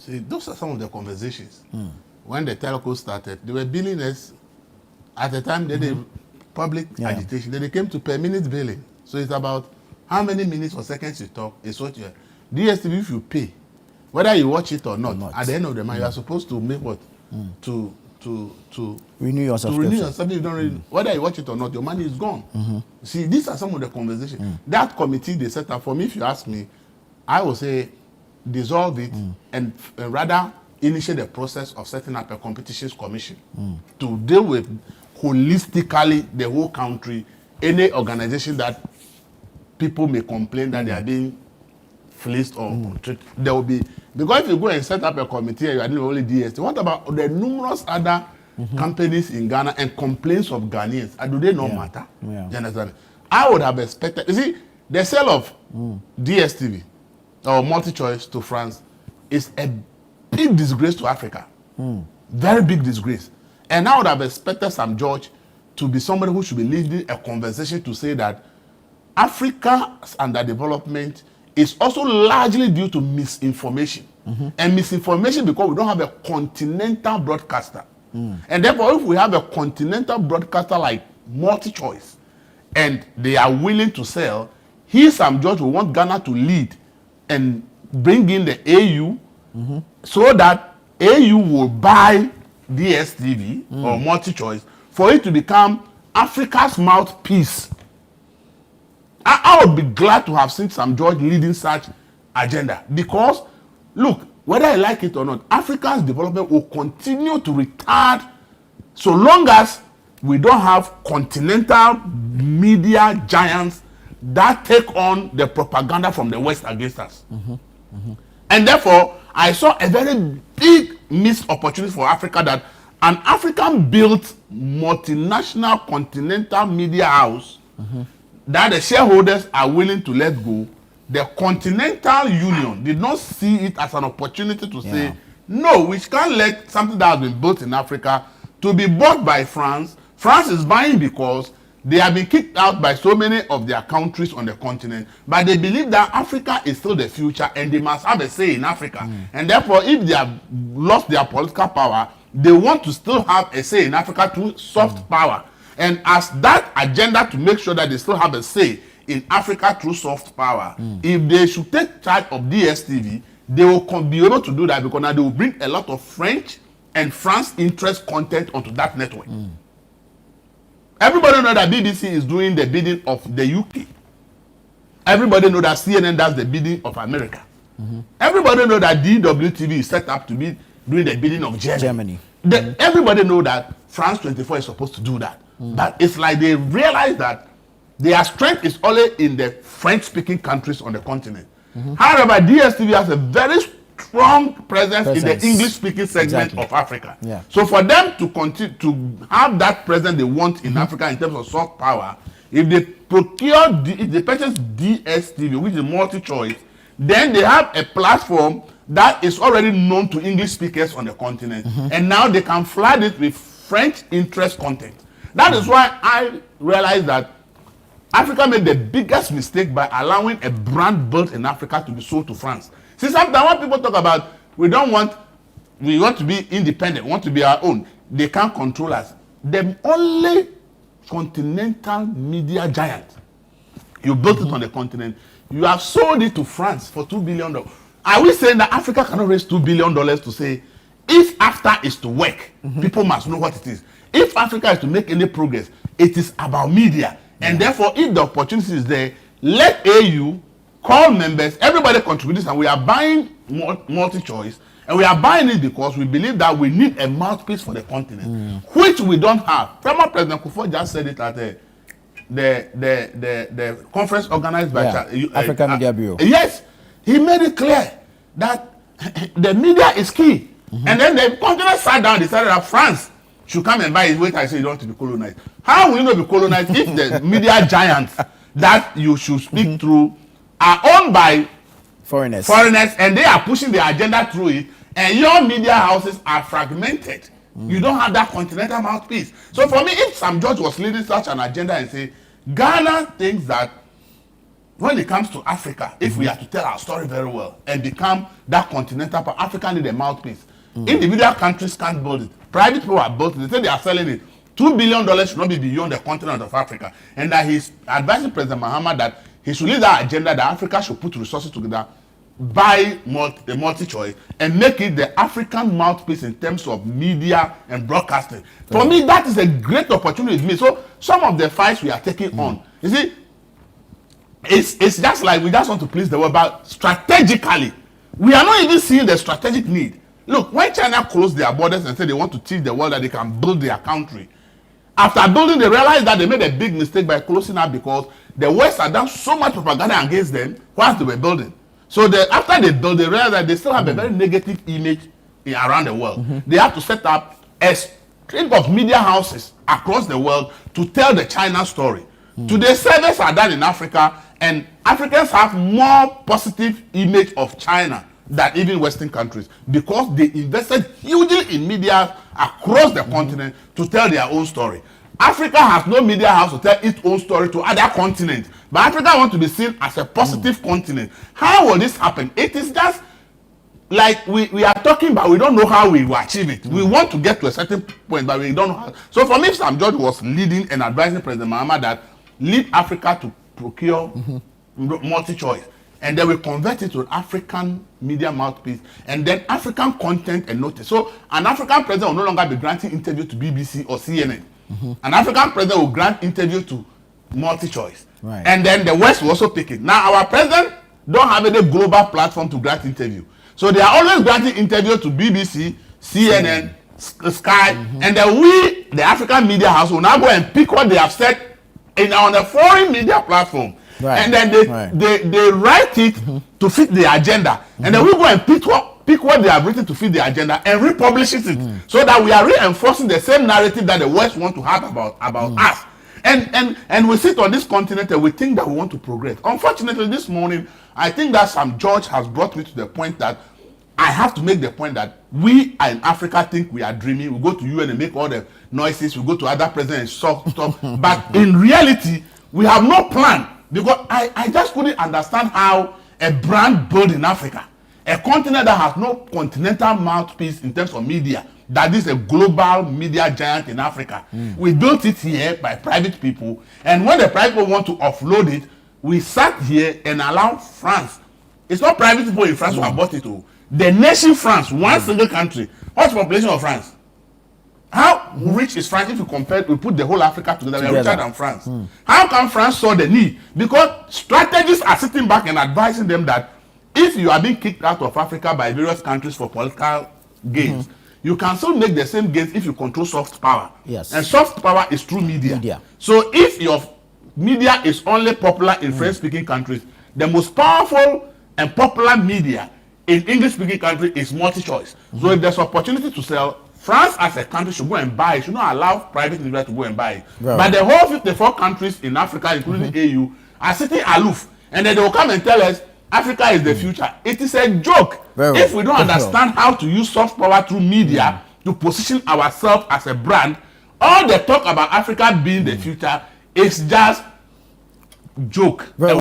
See, those are some of the conversations. When the telco started, they were billionaires. At the time, they did public agitation. Then they came to per minute billing. So it's about how many minutes or seconds you talk is what you are. DSTV, if you pay, whether you watch it or not, at the end of the month, you are supposed to make what? To renew your subscription. To renew your subscription. You don't really, whether you watch it or not, your money is gone. See, these are some of the conversations. That committee they set up, for me, if you ask me, I would say dissolve it and rather initiate the process of setting up a competitions commission to deal with holistically the whole country, any organization that people may complain that they are being fleeced or treated. There will be, because if you go and set up a committee and you are doing only DST, what about the numerous other companies in Ghana and complaints of Ghanaians? Do they not matter? You understand? I would have expected, you see, the sale of DSTV or multi-choice to France is a big disgrace to Africa. Very big disgrace. And I would have expected Sam George to be somebody who should be leading a conversation to say that Africa's underdevelopment is also largely due to misinformation. And misinformation because we don't have a continental broadcaster. And therefore, if we have a continental broadcaster like multi-choice and they are willing to sell, Sam George will want Ghana to lead and bring in the AU so that AU will buy DSTV or multi-choice for it to become Africa's mouthpiece. I would be glad to have seen Sam George leading such agenda because, look, whether I like it or not, Africa's development will continue to retard so long as we don't have continental media giants that take on the propaganda from the West against us. And therefore, I saw a very big missed opportunity for Africa that an African-built multinational continental media house that the shareholders are willing to let go, the Continental Union did not see it as an opportunity to say, no, we can't let something that has been built in Africa to be bought by France. France is buying because they have been kicked out by so many of their countries on the continent, but they believe that Africa is still the future and they must have a say in Africa. And therefore, if they have lost their political power, they want to still have a say in Africa through soft power. And as that agenda to make sure that they still have a say in Africa through soft power, if they should take charge of DSTV, they will be able to do that because now they will bring a lot of French and France interest content onto that network. Everybody knows that BBC is doing the bidding of the UK. Everybody knows that CNN does the bidding of America. Everybody knows that DWTV is set up to be doing the bidding of Germany. Everybody knows that France 24 is supposed to do that. But it's like they realize that their strength is only in the French-speaking countries on the continent. However, DSTV has a very strong presence in the English-speaking segment of Africa. So for them to continue to have that presence they want in Africa in terms of soft power, if they procure, if they purchase DSTV, which is multi-choice, then they have a platform that is already known to English speakers on the continent. And now they can flood it with French interest content. That is why I realized that Africa made the biggest mistake by allowing a brand built in Africa to be sold to France. See, sometimes when people talk about we want to be independent, we want to be our own, they can't control us. The only continental media giant, you built it on the continent, you have sold it to France for $2 billion. Are we saying that Africa cannot raise $2 billion to say, if AFTA is to work, people must know what it is. If Africa is to make any progress, it is about media. And therefore, if the opportunity is there, let AU call members, everybody contributes, and we are buying multi-choice, and we are buying it because we believe that we need a mouthpiece for the continent, which we don't have. Former President Kufuor just said it at the conference organized by Africa Media Bureau. Yes, he made it clear that the media is key. And then the continent sat down, decided that France should come and buy it. Wait, I say you don't want to be colonized. How will you not be colonized if the media giants that you should speak through are owned by foreigners and they are pushing the agenda through it, and your media houses are fragmented? You don't have that continental mouthpiece. So for me, if Sam George was leading such an agenda and say Ghana thinks that when it comes to Africa, if we are to tell our story very well and become that continental power, Africa need a mouthpiece. Individual countries can't build it. Private people are building it. They say they are selling it. $2 billion should not be beyond the continent of Africa. And that he's advising President Mahama that he should lead that agenda that Africa should put resources together, buy the multi-choice, and make it the African mouthpiece in terms of media and broadcasting. For me, that is a great opportunity with me. So some of the fights we are taking on, you see, it's just like we just want to please the world, but strategically, we are not even seeing the strategic need. Look, when China closed their borders and said they want to teach the world that they can build their country, after building, they realized that they made a big mistake by closing up because the West had done so much propaganda against them whilst they were building. So after they built, they realized that they still have a very negative image around the world. They have to set up a string of media houses across the world to tell the China story. Today, surveys are done in Africa, and Africans have more positive image of China than even Western countries because they invested hugely in media across the continent to tell their own story. Africa has no media house to tell its own story to other continents, but Africa wants to be seen as a positive continent. How will this happen? It is just like we are talking, but we don't know how we will achieve it. We want to get to a certain point, but we don't know how. So for me, Sam George was leading and advising President Mahama that lead Africa to procure multi-choice, and then we convert it to an African media mouthpiece, and then African content and notice. So an African president will no longer be granting interview to BBC or CNN. An African president will grant interview to multi-choice. Right. And then the West will also pick it. Now our president don't have any global platform to grant interview. So they are always granting interview to BBC, CNN, Sky, and then we, the African media house, will now go and pick what they have said on a foreign media platform. Right. And then they write it to fit the agenda. And then we go and pick what they have written to fit the agenda and republish it so that we are reinforcing the same narrative that the West want to have about us. And we sit on this continent and we think that we want to progress. Unfortunately, this morning, I think that Sam George has brought me to the point that I have to make the point that we in Africa think we are dreaming. We go to UN and make all the noises. We go to other presidents and stuff. But in reality, we have no plan. Because I just couldn't understand how a brand built in Africa, a continent that has no continental mouthpiece in terms of media, that is a global media giant in Africa. We built it here by private people, and when the private people want to offload it, we sat here and allowed France. It's not private people in France who have bought it. The nation France, one single country. What's the population of France? How rich is France if you compare, we put the whole Africa together, we are richer than France. How come France saw the need? Because strategists are sitting back and advising them that if you are being kicked out of Africa by various countries for political gains, you can still make the same gains if you control soft power. Yes. And soft power is through media. So if your media is only popular in French-speaking countries, the most powerful and popular media in English-speaking countries is multi-choice. So if there's opportunity to sell, France as a country should go and buy it, should not allow private individuals to go and buy it. Right. But the whole 54 countries in Africa, including the AU, are sitting aloof. And then they will come and tell us Africa is the future. It is a joke. If we don't understand how to use soft power through media to position ourselves as a brand, all the talk about Africa being the future is just joke.